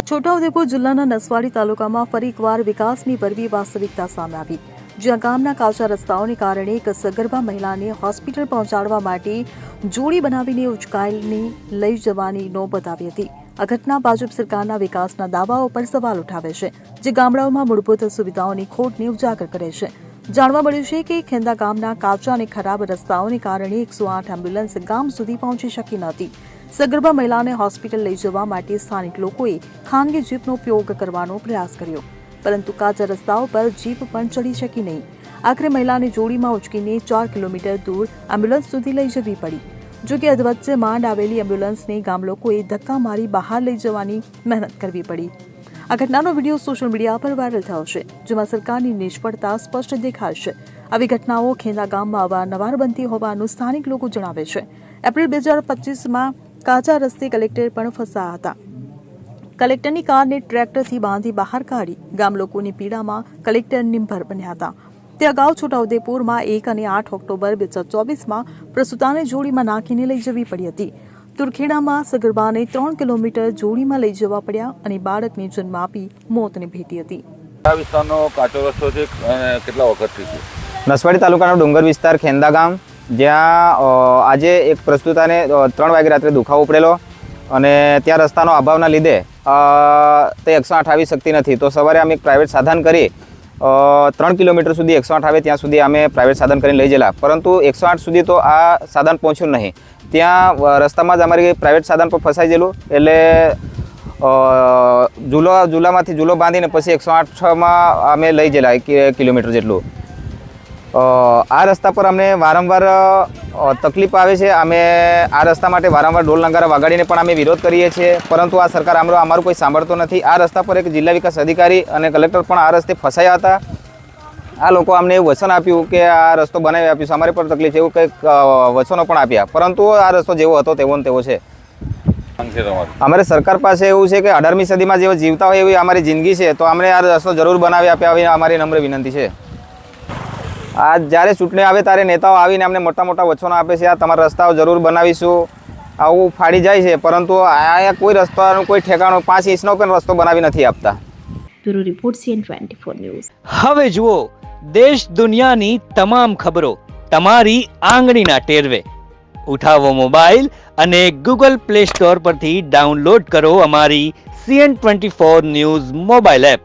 છોટાઉદેપુર જિલ્લાના નસવાડી તાલુકામાં ફરી એકવાર વિકાસની ભરવી વાસ્તવિકતા સામે આવી, જ્યાં ગામના કાચા રસ્તાઓને કારણે એક સગર્ભા મહિલાને હોસ્પિટલ પહોંચાડવા માટે જોડી બનાવીને ઉચકાઈને લઈ જવાની નોબત આવી હતી। આ ઘટના ભાજપ સરકારના વિકાસના દાવાઓ પર સવાલ ઉઠાવે છે, જે ગામડાઓમાં મૂળભૂત સુવિધાઓની ખોટને ઉજાગર કરે છે। જાણવા મળ્યું છે કે ખેંદા ગામના કાચા અને ખરાબ રસ્તાઓને કારણે 108 એમ્બ્યુલન્સ ગામ સુધી પહોંચી શકી નહોતી। સગર્ભા મહિલાને હોસ્પિટલ લઈ જવા માટે સ્થાનિક લોકોએ ખાનગી જીપનો ઉપયોગ કરવાનો પ્રયાસ કર્યો, પરંતુ કાચા રસ્તાઓ પર જીપ પણ ચડી શકી નહીં। આખરે મહિલાને જોડીમાં ઉચકીને 4 કિલોમીટર દૂર એમ્બ્યુલન્સ સુધી લઈ જવી પડી। જો કે અધવચ્ચે માંડ આવેલી એમ્બ્યુલન્સને ગામ લોકોએ ધક્કા મારી બહાર લઈ જવાની મહેનત કરવી પડી। આ ઘટનાનો વિડીયો સોશિયલ મીડિયા પર વાયરલ થયો છે, જેમાં સરકારની નિષ્ફળતા સ્પષ્ટ દેખાય છે। આવી ઘટનાઓ ખેંદા ગામમાં અવારનવાર બનતી હોવાનું સ્થાનિક લોકો જણાવે છે। એપ્રિલ 2025માં કાચા રસ્તે કલેક્ટર પણ ફસાયા હતા। કલેક્ટરની કારને ટ્રેક્ટરથી બાંધી બહાર કાઢી ગામ લોકોની પીડામાં કલેક્ટર નિર્ભર બન્યા હતા। તે અગાઉ છોટાઉદેપુરમાં 1 અને 8 ઓક્ટોબર 2024માં પ્રસૂતાને જોડીમાં નાખીને લઈ જવી પડી હતી। તુરખેડામાં સગર્ભાને 3 કિલોમીટર જોડીમાં લઈ જવા પડ્યા અને બાળકને જન્મ આપી મોતને ભેટી હતી। આ વિસ્તારનો કાચો રસ્તો છે, કેટલા વખતથી છે? નસવાડી તાલુકાનો ડુંગર વિસ્તાર ખેંદા ગામ, જ્યાં આજે એક પ્રસૂતાને 3 વાગે રાત્રે દુખાવો પડેલો અને ત્યાં રસ્તાનો અભાવના લીધે તે 108 આવી શકતી નથી। તો સવારે અમે એક પ્રાઇવેટ સાધન કરી 3 કિલોમીટર સુધી 108 આવે ત્યાં સુધી અમે પ્રાઇવેટ સાધન કરીને લઈ ગયેલા, પરંતુ 108 સુધી તો આ સાધન પહોંચ્યું નહીં। ત્યાં રસ્તામાં જ અમારી પ્રાઇવેટ સાધન પર ફસાઈ ગયેલું, એટલે ઝૂલામાંથી ઝૂલો બાંધીને પછી 108માં અમે લઈ ગયેલા 1 કિલોમીટર જેટલું। આ રસ્તા પર અમને વારંવાર તકલીફ આવે છે। અમે આ રસ્તા માટે વારંવાર ઢોલ નગારા વગાડીને પણ અમે વિરોધ કરીએ છીએ, પરંતુ આ સરકાર અમારું કોઈ સાંભળતો નથી। આ રસ્તા પર એક જિલ્લા વિકાસ અધિકારી અને કલેક્ટર પણ આ રસ્તે ફસાયા હતા। આ લોકો અમને એવું વચન આપ્યું કે આ રસ્તો બનાવી આપીશું, અમારી પર તકલીફ એવું કંઈક વચનો પણ આપ્યા, પરંતુ આ રસ્તો જેવો હતો તેવો ને તેવો છે। અમારે સરકાર પાસે એવું છે કે 18મી સદીમાં જેવો જીવતા હોય એવી અમારી જિંદગી છે, તો અમને આ રસ્તો જરૂર બનાવી આપ્યા આવી અમારી નમ્ર વિનંતી છે। આ જ્યારે ચૂંટણી આવે ત્યારે નેતાઓ આવીને અમને મોટા મોટા વચનો આપે છે, આ તમારા રસ્તાઓ જરૂર બનાવીશું, આવું ફાડી જાય છે, પરંતુ અહીંયા કોઈ રસ્તાનું કોઈ ઠેકાણું 5 ઇંચનો પણ રસ્તો બનાવી નથી આપતા। Bureau report CN24 news. હવે જુઓ દેશ દુનિયાની તમામ ખબરો તમારી આંગળીના ટેરવે। ઉઠાવો મોબાઈલ અને Google Play Store પરથી ડાઉનલોડ કરો અમારી CN24 ન્યૂઝ મોબાઈલ એપ।